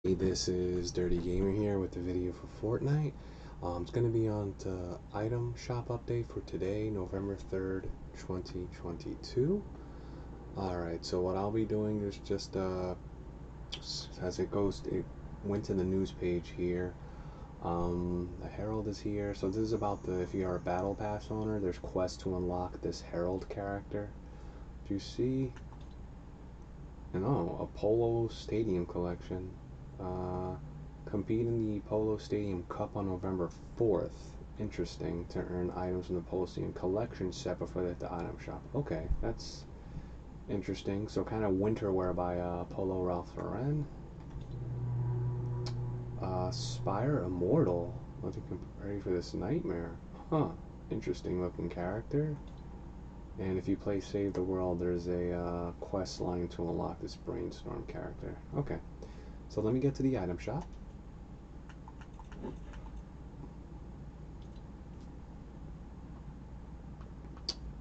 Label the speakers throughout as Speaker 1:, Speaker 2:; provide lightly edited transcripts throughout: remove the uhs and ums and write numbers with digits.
Speaker 1: Hey, this is Dirty Gamer here with the video for Fortnite. It's going to be on to item shop update for today, November 3rd, 2022. Alright, so what I'll be doing is just, as it goes, it went to the news page here. The Herald is here. So this is about if you are a Battle Pass owner, there's quests to unlock this Herald character. Do you see? A Polo Stadium collection. Compete in the Polo Stadium Cup on November 4th. Interesting, to earn items from the Polo Stadium collection set before the item shop. Okay, that's interesting. So kind of winter wear by Polo Ralph Lauren. Spire Immortal. Ready for this nightmare. Huh. Interesting looking character. And if you play Save the World, there's a quest line to unlock this Brainstorm character. Okay. So let me get to the item shop.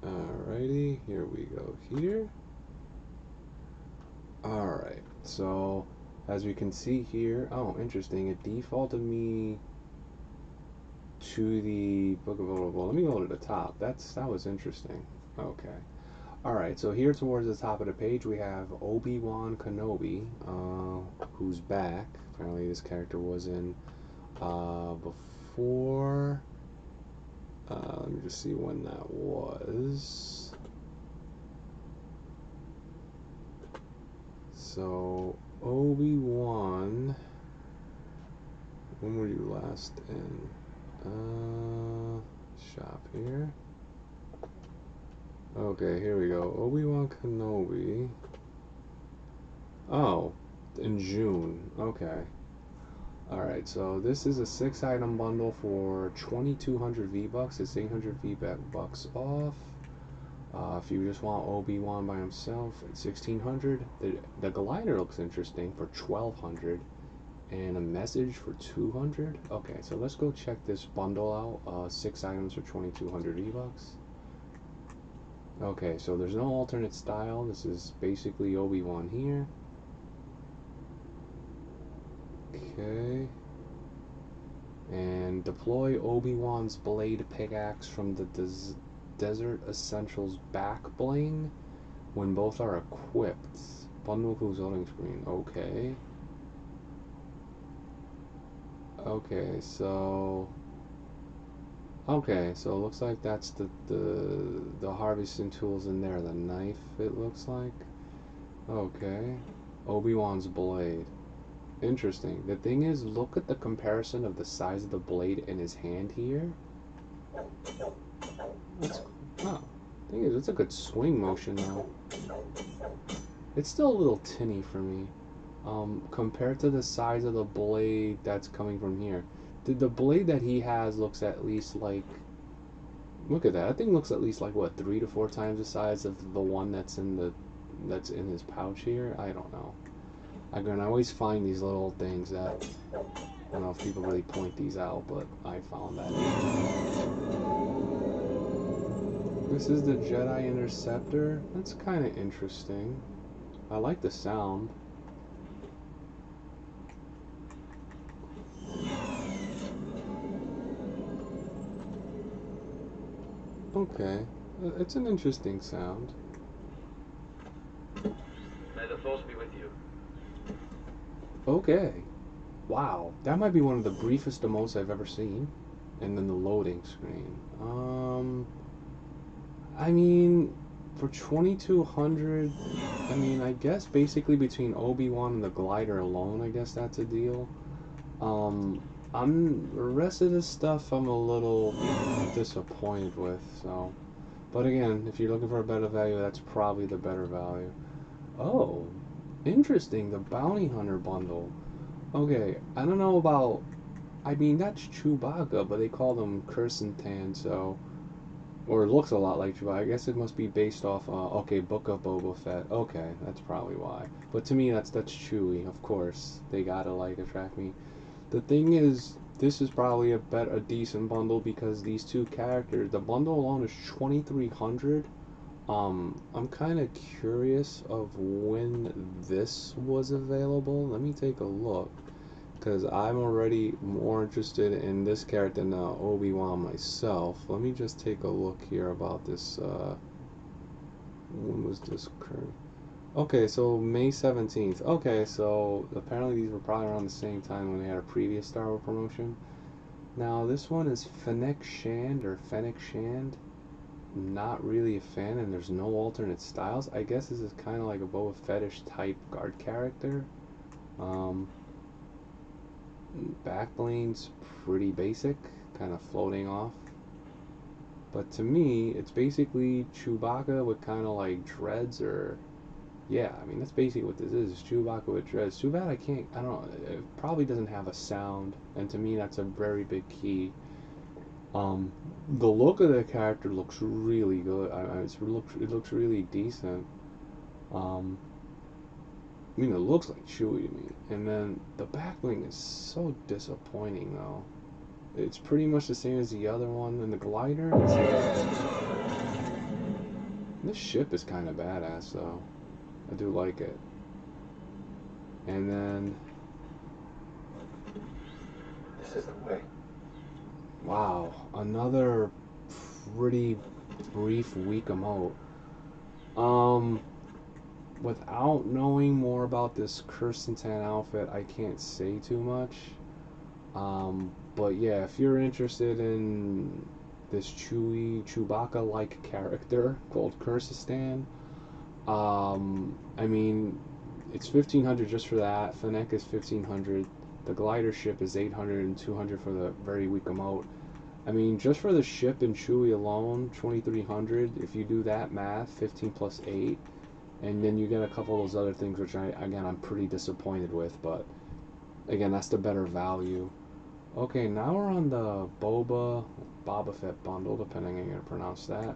Speaker 1: Alrighty, here we go here. Alright, so as we can see here, oh, interesting, it defaulted me to the Book of Odable. Let me go to the top. That was interesting. Okay. Alright, so here towards the top of the page we have Obi-Wan Kenobi, who's back. Apparently this character was in before. Let me just see when that was. So, Obi-Wan, when were you last in? Shop here. Okay, here we go. Obi-Wan Kenobi. Oh, in June. Okay. Alright, so this is a 6-item bundle for 2,200 V-Bucks. It's 800 V-Bucks off. If you just want Obi-Wan by himself, it's 1,600. The glider looks interesting for 1,200. And a message for 200. Okay, so let's go check this bundle out. 6 items for 2,200 V-Bucks. Okay, so there's no alternate style. This is basically Obi-Wan here. Okay. And deploy Obi-Wan's blade pickaxe from the Desert Essentials back bling when both are equipped. Bundle who's loading screen. Okay. Okay, so it looks like that's the harvesting tools in there. The knife, it looks like. Okay. Obi-Wan's blade. Interesting. The thing is, look at the comparison of the size of the blade in his hand here. That's, oh, thing is, it's a good swing motion though. It's still a little tinny for me. Compared to the size of the blade that's coming from here. The blade that he has looks at least like, look at that. That thing looks at least like what, 3 to 4 times the size of the one that's in his pouch here. I don't know. I always find these little things that I don't know if people really point these out, but I found that. This is the Jedi Interceptor. That's kind of interesting. I like the sound. Okay, it's an interesting sound.
Speaker 2: May the force be with you.
Speaker 1: Okay. Wow, that might be one of the briefest emotes I've ever seen. And then the loading screen. I mean, for 2,200, I mean, I guess basically between Obi-Wan and the glider alone, I guess that's a deal. The rest of this stuff I'm a little disappointed with, so. But again, if you're looking for a better value, that's probably the better value. Oh, interesting, the Bounty Hunter bundle. Okay, I don't know about, I mean, that's Chewbacca, but they call them Kersantan, so, or it looks a lot like Chewbacca. I guess it must be based off, okay, Book of Boba Fett. Okay, that's probably why. But to me, that's Chewie, of course. They gotta, like, attract me. The thing is, this is probably a decent bundle because these two characters, the bundle alone is 2,300. I'm kind of curious of when this was available. Let me take a look, because I'm already more interested in this character than Obi-Wan myself. Let me just take a look here about this. When was this occurred? Okay, so May 17th. Okay, so apparently these were probably around the same time when they had a previous Star Wars promotion. Now this one is Fennec Shand or Fennec Shand. Not really a fan, and there's no alternate styles. I guess this is kind of like a Boba Fettish type guard character. Um, Backblade's pretty basic, kind of floating off. But to me, it's basically Chewbacca with kind of like dreads, or yeah, I mean that's basically what this is. Chewbacca with dreads. Too bad I don't. It probably doesn't have a sound, and to me that's a very big key. Um, the look of the character looks really good. It looks really decent. Um, I mean, it looks like Chewie to me. And then the backbling is so disappointing, though. It's pretty much the same as the other one. And the glider, this ship is kind of badass, though. I do like it. And then,
Speaker 2: This is the way.
Speaker 1: wow, another pretty brief weak emote. Um, Without knowing more about this Kirsten Tan outfit, I can't say too much. But yeah, if you're interested in this Chewbacca-like character called Kursistan, I mean, it's 1,500 just for that. Fennec is 1,500. The glider ship is 800 and 200 for the very weak emote. I mean, just for the ship and Chewie alone, 2,300. If you do that math, 15 plus 8, and then you get a couple of those other things, which I'm pretty disappointed with. But again, that's the better value. Okay, now we're on the Boba Fett bundle, depending on how you're gonna pronounce that.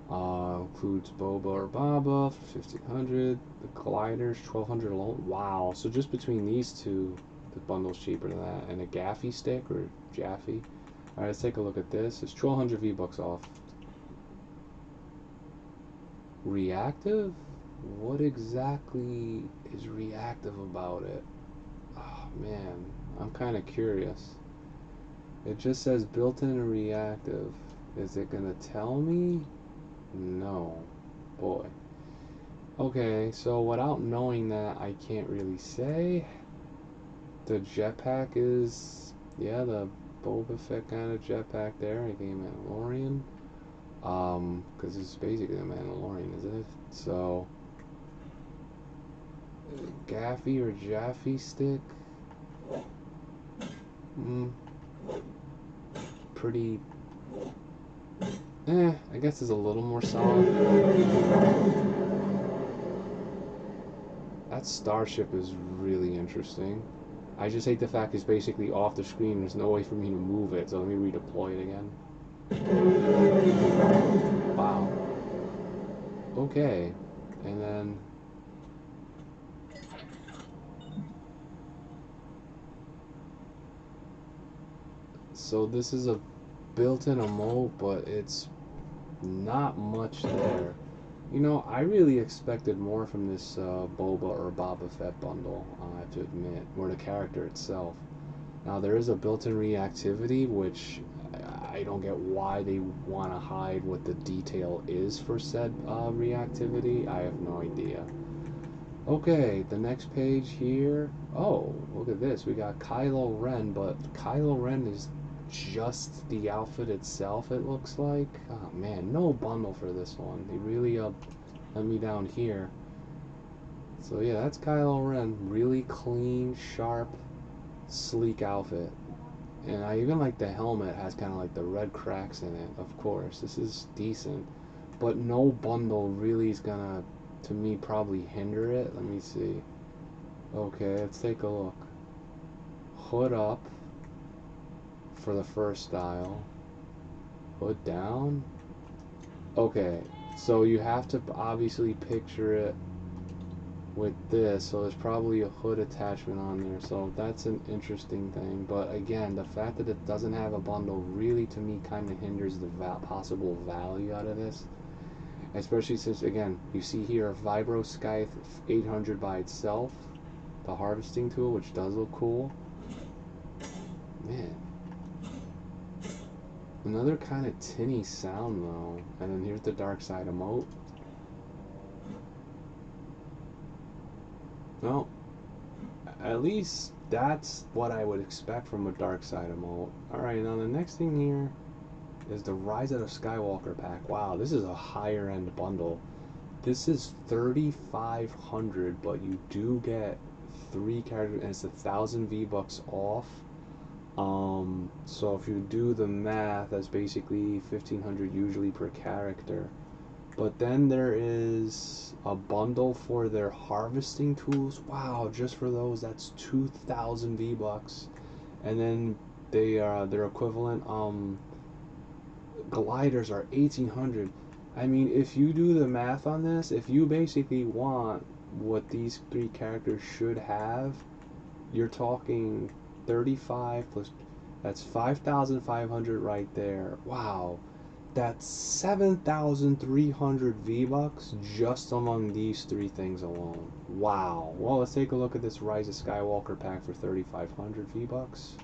Speaker 1: Includes Boba or Baba for 1,500. The gliders 1,200 alone. Wow. So just between these two, the bundle's cheaper than that. And a Gaffy stick or Jaffe. All right, let's take a look at this. It's 1,200 V-Bucks off. Reactive? What exactly is reactive about it? Oh man, I'm kind of curious. It just says built-in and reactive. Is it gonna tell me? No. Boy. Okay, so without knowing that, I can't really say. The jetpack is, yeah, the Boba Fett kind of jetpack there. I think Mandalorian. Because it's basically a Mandalorian, isn't it? So, Gaffy or Jaffe stick. Mm, pretty. I guess it's a little more solid. That starship is really interesting. I just hate the fact it's basically off the screen. There's no way for me to move it, so let me redeploy it again. Wow. Okay. And then... So this is a built-in emote, but it's not much there. You know, I really expected more from this Boba or Boba Fett bundle, I have to admit, or the character itself. Now, there is a built-in reactivity, which I don't get why they want to hide what the detail is for said reactivity. I have no idea. Okay, the next page here. Oh, look at this. We got Kylo Ren, but Kylo Ren is just the outfit itself, it looks like. Oh man, no bundle for this one. They really let me down here. So yeah, that's Kylo Ren. Really clean, sharp, sleek outfit. And I even like the helmet has kind of like the red cracks in it. Of course, this is decent. But no bundle really is gonna, to me, probably hinder it. Let me see. Okay, let's take a look. Hood up for the first style. Hood down. Okay, so you have to obviously picture it with this, so there's probably a hood attachment on there, so that's an interesting thing. But again, the fact that it doesn't have a bundle really, to me, kind of hinders the possible value out of this. Especially since, again, you see here a Vibro Scythe 800 by itself, the harvesting tool, which does look cool. Man. Another kind of tinny sound though. And then here's the dark side emote. Well, at least that's what I would expect from a dark side emote. Alright, now the next thing here is the Rise of the Skywalker pack. Wow, this is a higher end bundle. This is 3,500, but you do get 3 characters, and it's 1,000 V-Bucks off. So if you do the math, that's basically 1,500 usually per character. But then there is a bundle for their harvesting tools. Wow, just for those, that's 2,000 V-Bucks. And then they are their equivalent gliders are 1,800. I mean, if you do the math on this, if you basically want what these 3 characters should have, you're talking 35 plus, that's 5,500 right there. Wow, that's 7,300 V-Bucks just among these 3 things alone. Wow. Well, let's take a look at this Rise of Skywalker pack for 3,500 V-Bucks.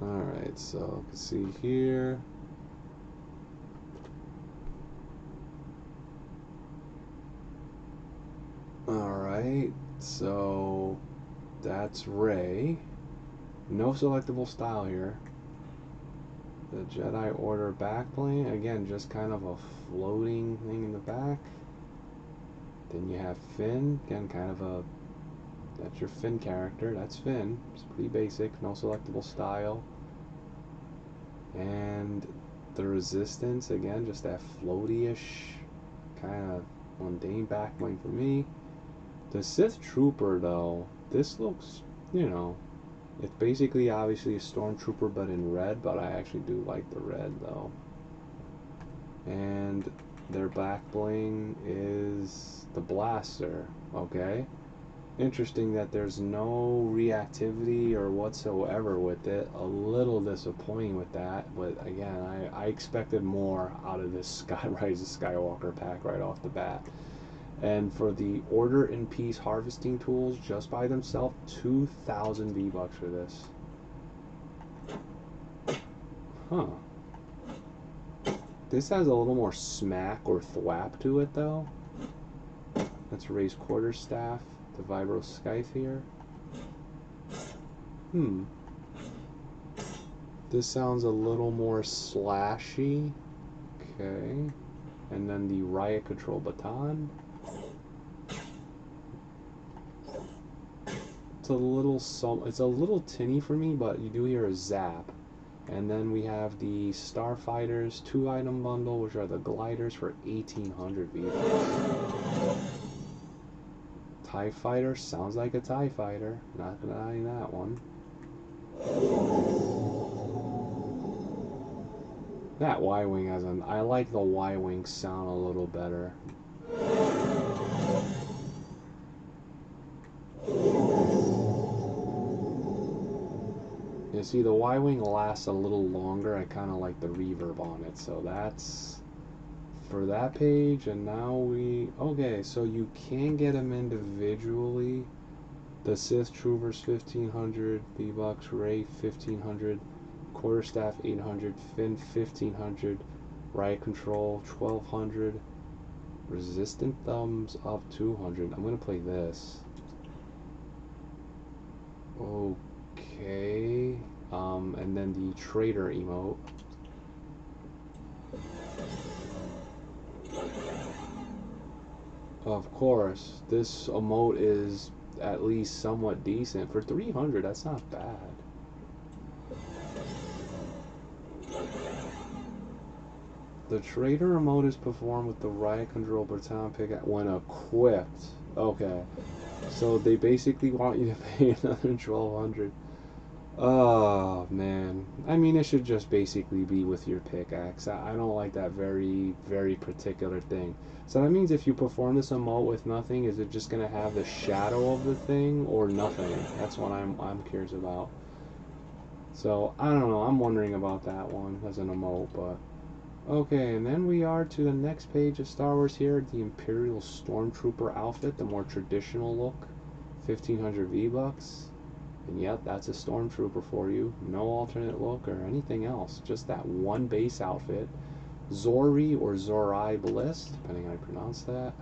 Speaker 1: Alright, so you can see here. Alright, so that's Rey. No selectable style here. The Jedi Order backplane, again, just kind of a floating thing in the back. Then you have Finn, again, kind of a, that's your Finn character, that's Finn. It's pretty basic, no selectable style. And the Resistance, again, just that floaty-ish, kind of mundane backplane for me. The Sith Trooper, though, this looks, you know, it's basically obviously a Stormtrooper but in red, but I actually do like the red though. And their back bling is the blaster, okay? Interesting that there's no reactivity or whatsoever with it. A little disappointing with that, but again, I expected more out of this Rise of Skywalker pack right off the bat. And for the Order in Peace harvesting tools, just by themselves, 2,000 V-Bucks for this. Huh. This has a little more smack or thwap to it, though. Let's raise quarterstaff, the Vibro Scythe here. This sounds a little more slashy. Okay. And then the Riot Control Baton. It's a little tinny for me, but you do hear a zap. And then we have the Starfighters 2-item bundle, which are the gliders for 1,800 V-Bucks. TIE Fighter sounds like a TIE Fighter, not denying that one. That Y-Wing has an, I like the Y-Wing sound a little better. You see, the Y-Wing lasts a little longer. I kind of like the reverb on it, so that's for that page. And now okay, so you can get them individually. The Sith Troopers 1,500 V-Bucks, Rey 1,500, Quarterstaff 800, Finn 1,500, Riot Control 1,200, Resistant Thumbs Up 200. I'm gonna play this. Okay, and then the Trader emote. Of course, this emote is at least somewhat decent. For 300, that's not bad. The Trader emote is performed with the Riot Control baton pickup when equipped. Okay, so they basically want you to pay another 1,200. Oh man, I mean it should just basically be with your pickaxe. I don't like that very particular thing. So that means if you perform this emote with nothing, is it just gonna have the shadow of the thing or nothing? That's what I'm curious about. So I don't know. I'm wondering about that one as an emote, but Okay, and then we are to the next page of Star Wars here, the Imperial Stormtrooper outfit, the more traditional look, 1500 V-Bucks. And yep, that's a Stormtrooper for you. No alternate look or anything else, just that one base outfit. Zori or Zorai Bliss, depending on how you pronounce that.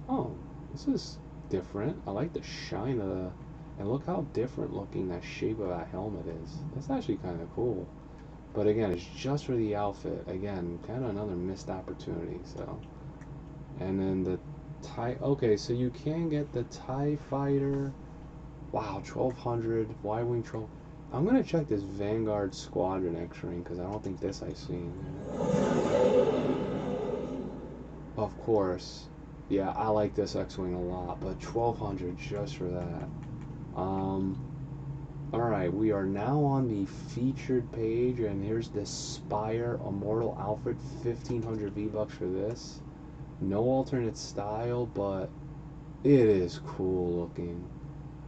Speaker 1: Oh, this is different. I like the shine of the... And look how different looking that shape of that helmet is. That's actually kind of cool. But again, it's just for the outfit. Again, kind of another missed opportunity. So, and then the TIE. Okay, so you can get the TIE Fighter. Wow, 1200 Y-wing troll. I'm gonna check this Vanguard Squadron X-ring because I don't think this I've seen. Of course, yeah, I like this X-wing a lot, but 1200 just for that. Um, Alright, we are now on the featured page, and here's the Spire Immortal outfit, 1500 V-Bucks for this. No alternate style, but it is cool looking.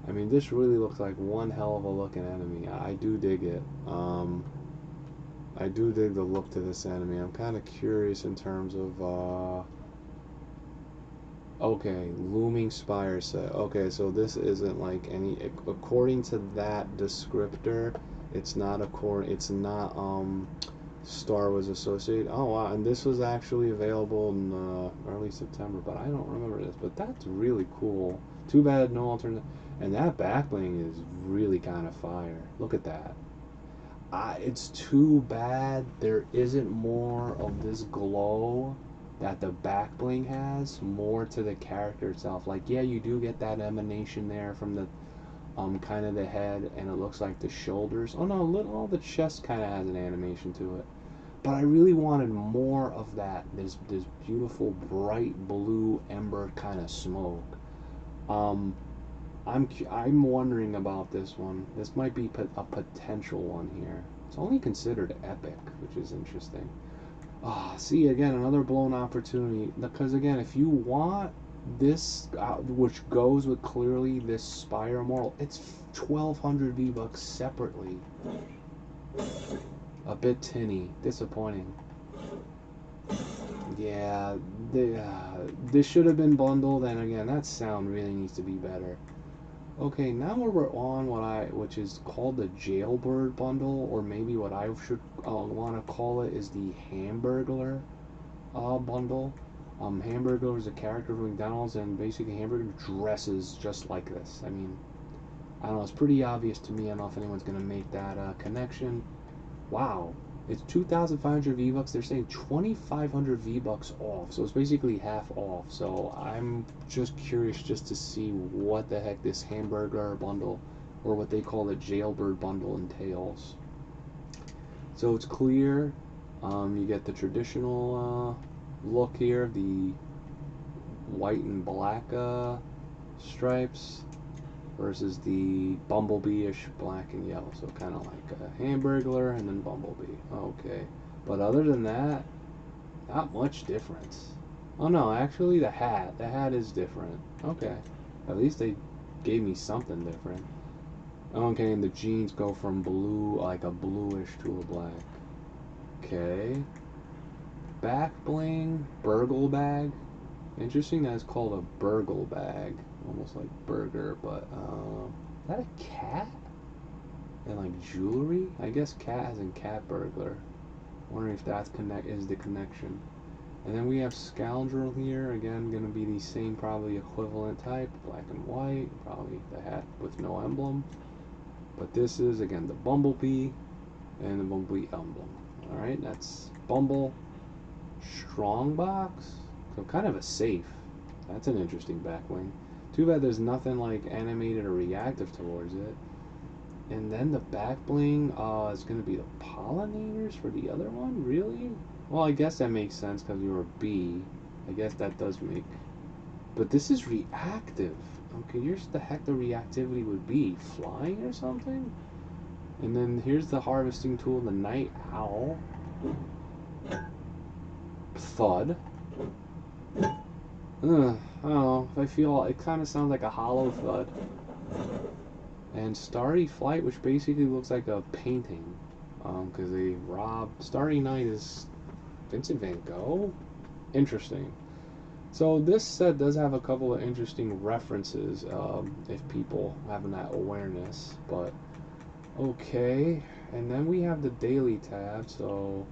Speaker 1: I mean, this really looks like one hell of a looking enemy. I do dig it. I do dig the look to this enemy. I'm kind of curious in terms of, okay, looming spire set. Okay, so this isn't like any, according to that descriptor, it's not Star Wars associated. Oh wow, and this was actually available in early September, but I don't remember this. But that's really cool. Too bad no alternate. And that backbling is really kind of fire. Look at that. It's too bad there isn't more of this glow that the back bling has, more to the character itself. Like, yeah, you do get that emanation there from the kind of the head, and it looks like the shoulders. Oh no, all the chest kind of has an animation to it. But I really wanted more of that. This beautiful bright blue ember kind of smoke. Um, I'm wondering about this one. This might be a potential one here. It's only considered epic, which is interesting. Ah, see again another blown opportunity. Because again, if you want this, which goes with clearly this Spire Immortal, it's 1200 V-Bucks separately. A bit tinny, disappointing. Yeah, this should have been bundled, and again, that sound really needs to be better. Okay, now we're on which is called the Jailbird bundle, or maybe what I should want to call it is the Hamburglar bundle. Hamburglar is a character from McDonald's, and basically Hamburger dresses just like this. I mean, I don't know, it's pretty obvious to me. I don't know if anyone's gonna make that connection. Wow, it's 2,500 V-Bucks. They're saying 2,500 V-Bucks off, so it's basically half off. So I'm just curious just to see what the heck this Hamburger bundle, or what they call the Jailbird bundle, entails. So it's clear. You get the traditional look here, the white and black stripes, versus the Bumblebee-ish black and yellow. So kind of like a Hamburglar and then Bumblebee. Okay. But other than that, not much difference. Oh no, actually the hat. The hat is different. Okay. At least they gave me something different. Okay, and the jeans go from blue, like a bluish, to a black. Okay. Back bling, burgle bag. Interesting that it's called a burgle bag. Almost like burger, but is that a cat? And like jewelry? I guess cat as in cat burglar. Wondering if that's is the connection. And then we have scoundrel here. Again, gonna be the same probably equivalent type, black and white. Probably the hat with no emblem. But this is again the bumblebee and the bumblebee emblem. All right, that's Bumble Strongbox. So kind of a safe. That's an interesting backwing. Too bad there's nothing like animated or reactive towards it. And then the back bling is going to be the pollinators for the other one? Really? Well, I guess that makes sense because you're a bee. I guess that does make... But this is reactive. Okay, here's the heck the reactivity would be. Flying or something? And then here's the harvesting tool, the night owl. Thud. I don't know. I feel it kind of sounds like a hollow thud. And Starry Flight, which basically looks like a painting, because they robbed. Starry Night is Vincent Van Gogh? Interesting. So this set does have a couple of interesting references, if people having that awareness. But okay, and then we have the daily tab. So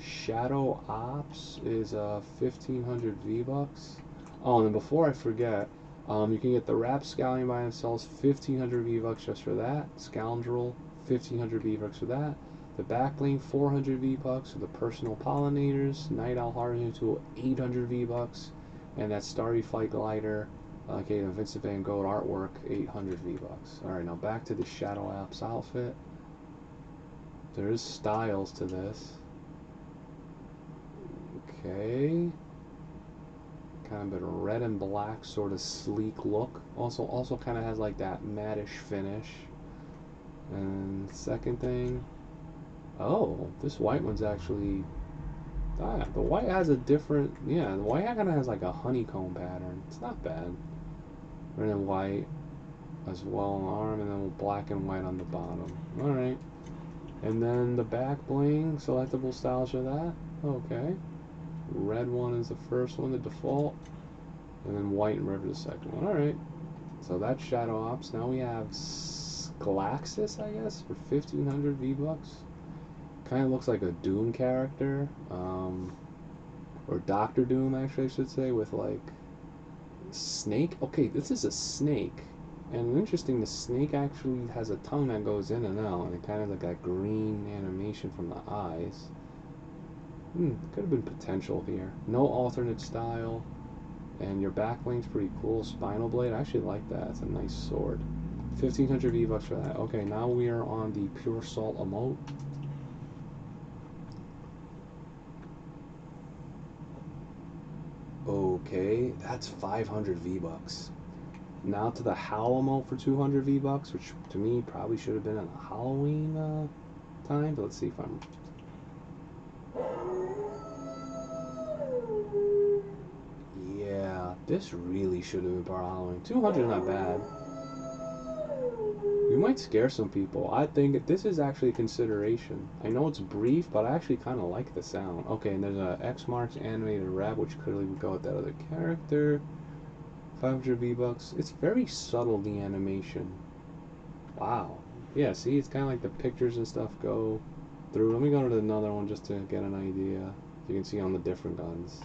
Speaker 1: Shadow Ops is 1500 V-Bucks. Oh, and then before I forget, you can get the Rapscallion by themselves, 1500 V-Bucks just for that. Scoundrel, 1500 V-Bucks for that. The Backbling, 400 V-Bucks. The Personal Pollinators, Night Owl Harvesting Tool, 800 V-Bucks. And that Starry Flight Glider, okay, the Vincent Van Gogh artwork, 800 V-Bucks. Alright, now back to the Shadow Ops outfit. There's styles to this. Okay. Kind of a red and black sort of sleek look. Also kind of has like that mattish finish. And second thing, oh, this white one's actually, the white has a different, yeah, the white kind of has like a honeycomb pattern. It's not bad. Red and white as well on the arm, and then black and white on the bottom. All right. And then the back bling, selectable styles for that. Okay. Red one is the first one, the default. And then white and river the second one. Alright. So that's Shadow Ops. Now we have Galaxis, I guess, for 1500 V-Bucks. Kind of looks like a Doom character. Or Doctor Doom, actually, I should say, with like snake. Okay, this is a snake. And interesting, the snake actually has a tongue that goes in and out, and it kind of like that green animation from the eyes. Could have been potential here. No alternate style. And your backbling's pretty cool. Spinal Blade, I actually like that. It's a nice sword. 1500 V-Bucks for that. Okay, now we are on the Pure Salt emote. Okay, that's 500 V-Bucks. Now to the Howl emote for 200 V-Bucks, which to me probably should have been in a Halloween time. But let's see if I'm. Yeah, this really should have been for Halloween. 200 is not bad. You might scare some people. I think this is actually a consideration. I know it's brief, but I actually kind of like the sound. Okay, and there's a X marks animated rap, which clearly would go with that other character. 500 V-Bucks. It's very subtle, the animation. Wow. Yeah, see, it's kind of like the pictures and stuff go through. Let me go to another one just to get an idea. You can see on the different guns.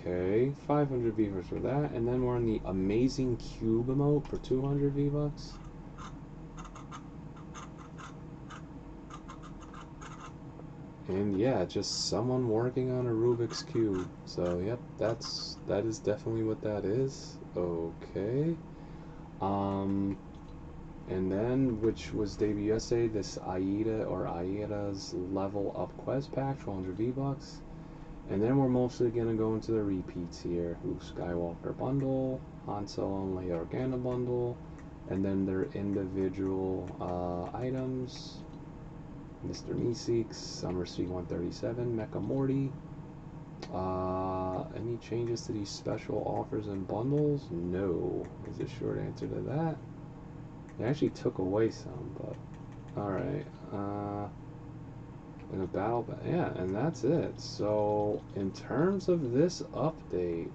Speaker 1: Okay, 500 V-Bucks for that. And then we're in the Amazing Cube emote for 200 V-Bucks. And yeah, just someone working on a Rubik's Cube. So yep, that is definitely what that is. Okay. Um and then which was debuted yesterday, this Aida's level up quest pack, 200 V-Bucks. And then we're mostly gonna go into the repeats here. Luke Skywalker bundle, Han Solo and Leia Organa bundle, and then their individual items. Mr. Meeseeks, Summer Sea 137, Mecha Morty. Any changes to these special offers and bundles? No, is the short answer to that. They actually took away some, but alright. In a battle, yeah, and that's it. So, in terms of this update,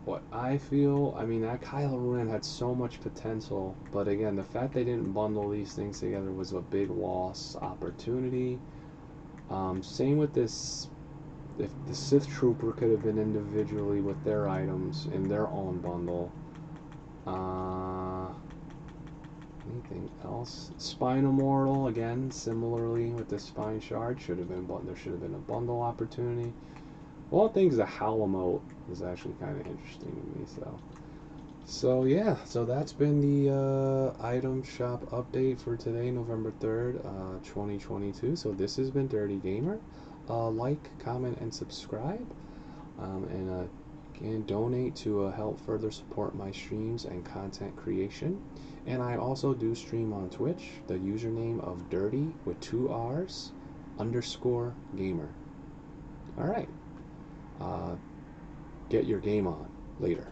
Speaker 1: what I feel, I mean, that Kylo Ren had so much potential, but again, the fact they didn't bundle these things together was a big loss opportunity. Same with this. If the Sith Trooper could have been individually with their items in their own bundle. Anything else? Spine Immortal, again, similarly with the Spine Shard, should have been, there should have been a bundle opportunity. Well, I think the Howl emote is actually kind of interesting to me, so yeah, so that's been the item shop update for today, November 3rd, 2022. So this has been Dirty Gamer. Like, comment, and subscribe. And again, donate to help further support my streams and content creation. And I also do stream on Twitch, the username of Dirty with 2 R's _gamer. Alright. uh, get your game on later.